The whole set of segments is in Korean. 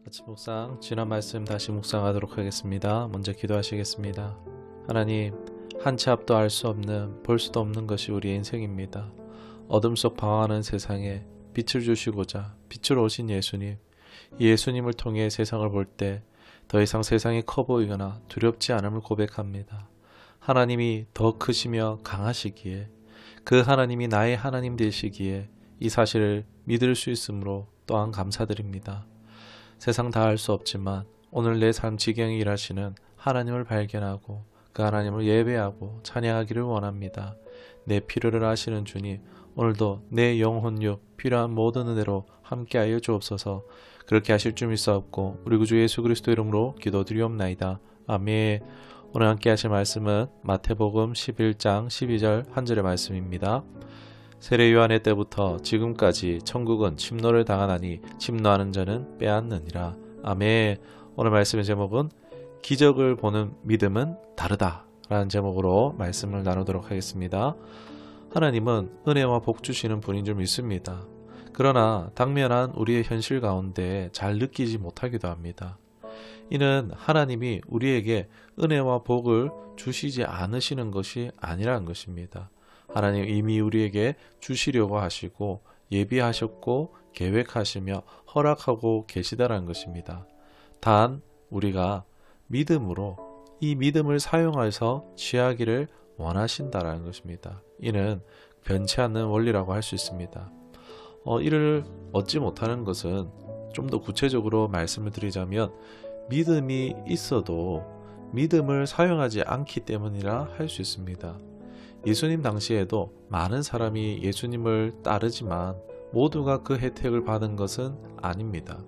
아침 묵상, 지난 말씀 다시 묵상하도록 하겠습니다. 먼저 기도하시겠습니다. 하나님, 한 치 앞도 알 수 없는, 볼 수도 없는 것이 우리의 인생입니다. 어둠 속 방황하는 세상에 빛을 주시고자 빛으로 오신 예수님, 이 예수님을 통해 세상을 볼 때 더 이상 세상이 커 보이거나 두렵지 않음을 고백합니다. 하나님이 더 크시며 강하시기에, 그 하나님이 나의 하나님 되시기에 이 사실을 믿을 수 있으므로 또한 감사드립니다. 세상 다 알 수 없지만 오늘 내 삶 지경에 일하시는 하나님을 발견하고 그 하나님을 예배하고 찬양하기를 원합니다. 내 필요를 아시는 주님, 오늘도 내 영혼육 필요한 모든 은혜로 함께하여 주옵소서. 그렇게 하실 줄 믿사옵고 우리 구주 예수 그리스도 이름으로 기도드리옵나이다. 아멘. 오늘 함께 하실 말씀은 마태복음 11장 12절 한 절의 말씀입니다. 세례 요한의 때부터 지금까지 천국은 침노를 당하나니 침노하는 자는 빼앗느니라. 아멘. 오늘 말씀의 제목은 기적을 보는 믿음은 다르다 라는 제목으로 말씀을 나누도록 하겠습니다. 하나님은 은혜와 복 주시는 분인 줄 믿습니다. 그러나 당면한 우리의 현실 가운데 잘 느끼지 못하기도 합니다. 이는 하나님이 우리에게 은혜와 복을 주시지 않으시는 것이 아니라는 것입니다. 하나님 이미 우리에게 주시려고 하시고 예비하셨고 계획하시며 허락하고 계시다라는 것입니다. 단 우리가 믿음으로 이 믿음을 사용해서 취하기를 원하신다라는 것입니다. 이는 변치 않는 원리라고 할 수 있습니다. 이를 얻지 못하는 것은 좀 더 구체적으로 말씀을 드리자면 믿음이 있어도 믿음을 사용하지 않기 때문이라 할 수 있습니다. 예수님 당시에도 많은 사람이 예수님을 따르지만 모두가 그 혜택을 받은 것은 아닙니다.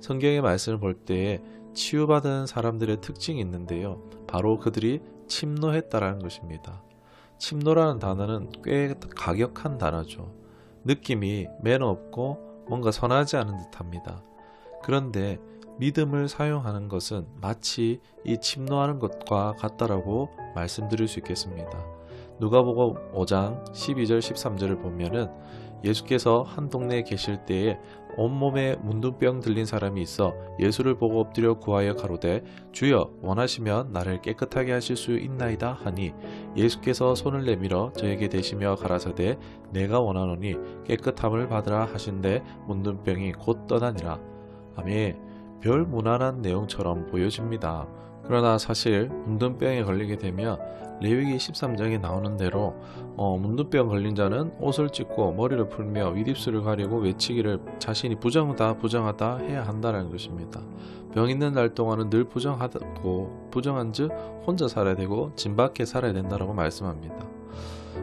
성경의 말씀을 볼 때에 치유받은 사람들의 특징이 있는데요. 바로 그들이 침노했다라는 것입니다. 침노라는 단어는 꽤 가격한 단어죠. 느낌이 매너 없고 뭔가 선하지 않은 듯합니다. 그런데 믿음을 사용하는 것은 마치 이 침노하는 것과 같다라고 말씀드릴 수 있겠습니다. 누가복음 5장 12절 13절을 보면은 예수께서 한 동네에 계실 때에 온몸에 문둥병 들린 사람이 있어 예수를 보고 엎드려 구하여 가로되 주여 원하시면 나를 깨끗하게 하실 수 있나이다 하니 예수께서 손을 내밀어 저에게 대시며 가라사대 내가 원하노니 깨끗함을 받으라 하신대 문둥병이 곧 떠나니라. 아멘. 별 무난한 내용처럼 보여집니다. 그러나 사실 문둥병에 걸리게 되면 레위기 13장에 나오는 대로 문둥병 걸린 자는 옷을 찢고 머리를 풀며 윗입술을 가리고 외치기를 자신이 부정하다 해야 한다는 것입니다. 병 있는 날 동안은 늘 부정하고 부정한즉 혼자 살아야 되고 진 밖에 살아야 된다고 말씀합니다.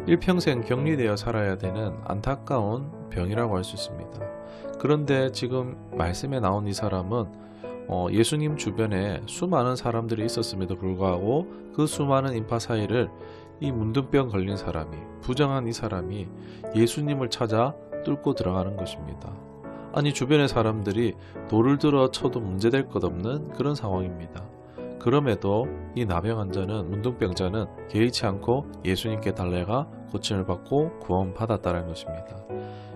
일평생 격리되어 살아야 되는 안타까운 병이라고 할 수 있습니다. 그런데 지금 말씀에 나온 이 사람은 예수님 주변에 수많은 사람들이 있었음에도 불구하고 그 수많은 인파 사이를 이 문둥병 걸린 사람이, 부정한 이 사람이 예수님을 찾아 뚫고 들어가는 것입니다. 아니 주변의 사람들이 돌을 들어 쳐도 문제될 것 없는 그런 상황입니다. 그럼에도 이 나병 환자는, 문둥병자는 개의치 않고 예수님께 달려가 고침을 받고 구원받았다는 것입니다.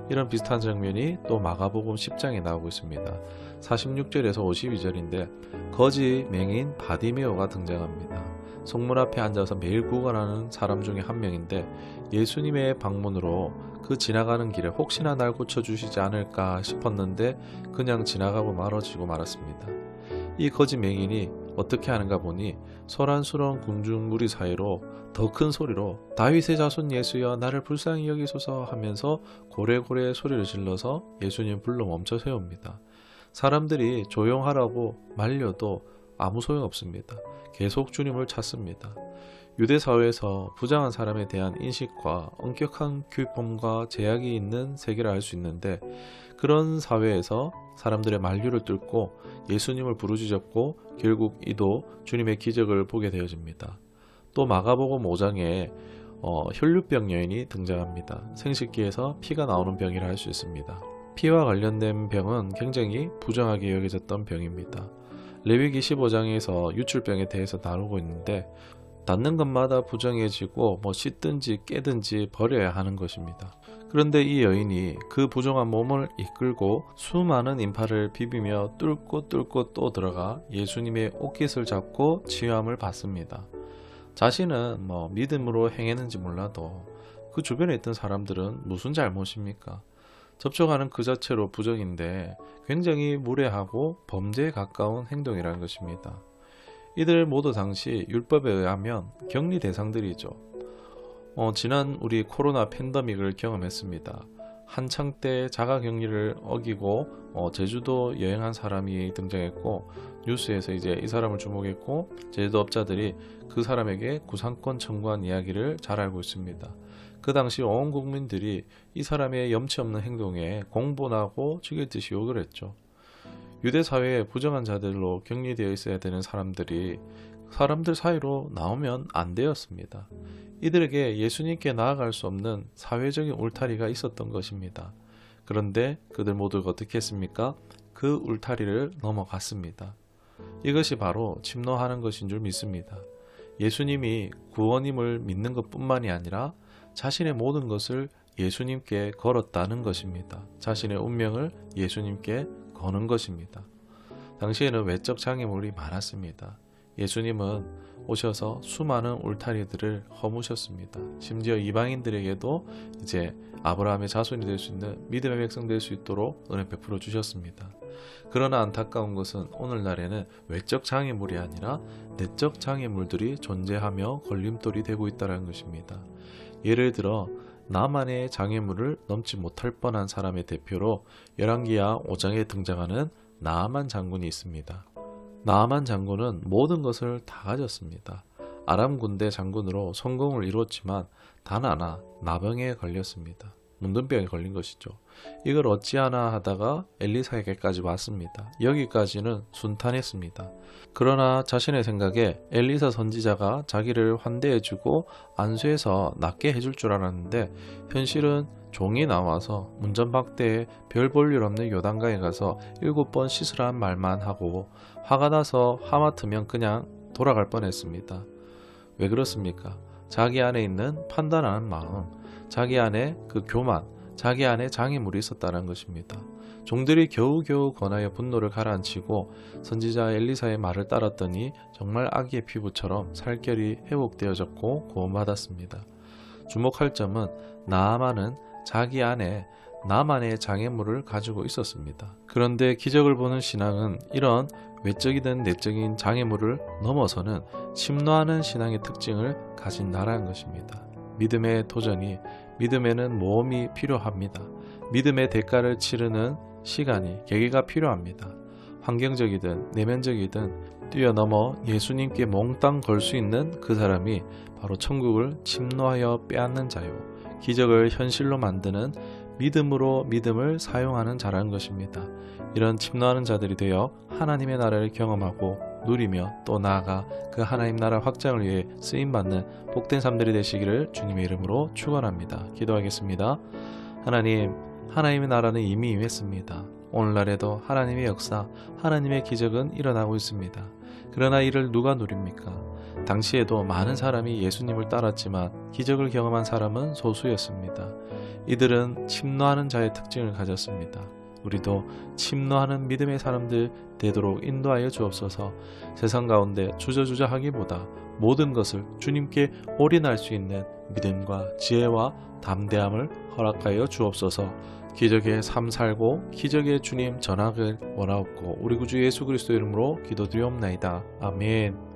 이런 비슷한 장면이 또 마가복음 10장에 나오고 있습니다. 46절에서 52절인데 거지 맹인 바디메오가 등장합니다. 성문 앞에 앉아서 매일 구걸하는 사람 중에 한 명인데 예수님의 방문으로 그 지나가는 길에 혹시나 날 고쳐주시지 않을까 싶었는데 그냥 지나가고 말아지고 말았습니다. 이 거지 맹인이 어떻게 하는가 보니 소란스러운 군중 무리 사이로 더 큰 소리로 다윗의 자손 예수여 나를 불쌍히 여기소서 하면서 고래고래 소리를 질러서 예수님 불러 멈춰 세웁니다. 사람들이 조용하라고 말려도 아무 소용없습니다. 계속 주님을 찾습니다. 유대 사회에서 부정한 사람에 대한 인식과 엄격한 규범과 제약이 있는 세계를 알 수 있는데 그런 사회에서 사람들의 만류를 뚫고 예수님을 부르짖었고 결국 이도 주님의 기적을 보게 되어집니다. 또 마가복음 5장에 혈류병 여인이 등장합니다. 생식기에서 피가 나오는 병이라 할 수 있습니다. 피와 관련된 병은 굉장히 부정하게 여겨졌던 병입니다. 레위기 15장에서 유출병에 대해서 다루고 있는데 닿는 것마다 부정해지고 씻든지 깨든지 버려야 하는 것입니다. 그런데 이 여인이 그 부정한 몸을 이끌고 수많은 인파를 비비며 뚫고 또 들어가 예수님의 옷깃을 잡고 치유함을 받습니다. 자신은 믿음으로 행했는지 몰라도 그 주변에 있던 사람들은 무슨 잘못입니까? 접촉하는 그 자체로 부정인데 굉장히 무례하고 범죄에 가까운 행동이라는 것입니다. 이들 모두 당시 율법에 의하면 격리 대상들이죠. 지난 우리 코로나 팬데믹을 경험했습니다. 한창 때 자가격리를 어기고 제주도 여행한 사람이 등장했고, 뉴스에서 이제 이 사람을 주목했고 제주도업자들이 그 사람에게 구상권 청구한 이야기를 잘 알고 있습니다. 그 당시 온 국민들이 이 사람의 염치 없는 행동에 공분하고 죽일듯이 욕을 했죠. 유대 사회에 부정한 자들로 격리되어 있어야 되는 사람들이 사람들 사이로 나오면 안 되었습니다. 이들에게 예수님께 나아갈 수 없는 사회적인 울타리가 있었던 것입니다. 그런데 그들 모두가 어떻게 했습니까? 그 울타리를 넘어갔습니다. 이것이 바로 침노하는 것인 줄 믿습니다. 예수님이 구원임을 믿는 것뿐만이 아니라 자신의 모든 것을 예수님께 걸었다는 것입니다. 자신의 운명을 예수님께 거는 것입니다. 당시에는 외적 장애물이 많았습니다. 예수님은 오셔서 수많은 울타리들을 허무셨습니다. 심지어 이방인들에게도 이제 아브라함의 자손이 될 수 있는 믿음의 백성 될 수 있도록 은혜 베풀어 주셨습니다. 그러나 안타까운 것은 오늘날에는 외적 장애물이 아니라 내적 장애물들이 존재하며 걸림돌이 되고 있다는 것입니다. 예를 들어 나만의 장애물을 넘지 못할 뻔한 사람의 대표로 열왕기하 5장에 등장하는 나아만 장군이 있습니다. 나아만 장군은 모든 것을 다 가졌습니다. 아람 군대 장군으로 성공을 이루었지만 단 하나 나병에 걸렸습니다. 문둥병에 걸린 것이죠. 이걸 어찌하나 하다가 엘리사에게까지 왔습니다. 여기까지는 순탄했습니다. 그러나 자신의 생각에 엘리사 선지자가 자기를 환대해주고 안수해서 낫게 해줄 줄 알았는데 현실은 종이 나와서 문전박대에 별 볼 일 없는 요단강에 가서 7번 씻으라는 말만 하고 화가 나서 하마터면 그냥 돌아갈 뻔했습니다. 왜 그렇습니까? 자기 안에 있는 판단하는 마음, 자기 안에 그 교만, 자기 안에 장애물이 있었다는 것입니다. 종들이 겨우겨우 권하여 분노를 가라앉히고 선지자 엘리사의 말을 따랐더니 정말 아기의 피부처럼 살결이 회복되어졌고 구원받았습니다. 주목할 점은 나아만은 자기 안에 나만의 장애물을 가지고 있었습니다. 그런데 기적을 보는 신앙은 이런 외적이든 내적인 장애물을 넘어서는 침노하는 신앙의 특징을 가진다라는 것입니다. 믿음의 도전이, 믿음에는 모험이 필요합니다. 믿음의 대가를 치르는 시간이, 계기가 필요합니다. 환경적이든 내면적이든 뛰어넘어 예수님께 몽땅 걸 수 있는 그 사람이 바로 천국을 침노하여 빼앗는 자요, 기적을 현실로 만드는 믿음으로 믿음을 사용하는 자라는 것입니다. 이런 침노하는 자들이 되어 하나님의 나라를 경험하고 누리며 또 나아가 그 하나님 나라 확장을 위해 쓰임받는 복된 삶들이 되시기를 주님의 이름으로 축원합니다. 기도하겠습니다. 하나님, 하나님의 나라는 이미 임했습니다. 오늘날에도 하나님의 역사, 하나님의 기적은 일어나고 있습니다. 그러나 이를 누가 누립니까? 당시에도 많은 사람이 예수님을 따랐지만 기적을 경험한 사람은 소수였습니다. 이들은 침노하는 자의 특징을 가졌습니다. 우리도 침노하는 믿음의 사람들 되도록 인도하여 주옵소서. 세상 가운데 주저주저하기보다 모든 것을 주님께 올인할 수 있는 믿음과 지혜와 담대함을 허락하여 주옵소서. 기적의 삶 살고 기적의 주님 전하길 원하옵고 우리 구주 예수 그리스도 이름으로 기도드리옵나이다. 아멘.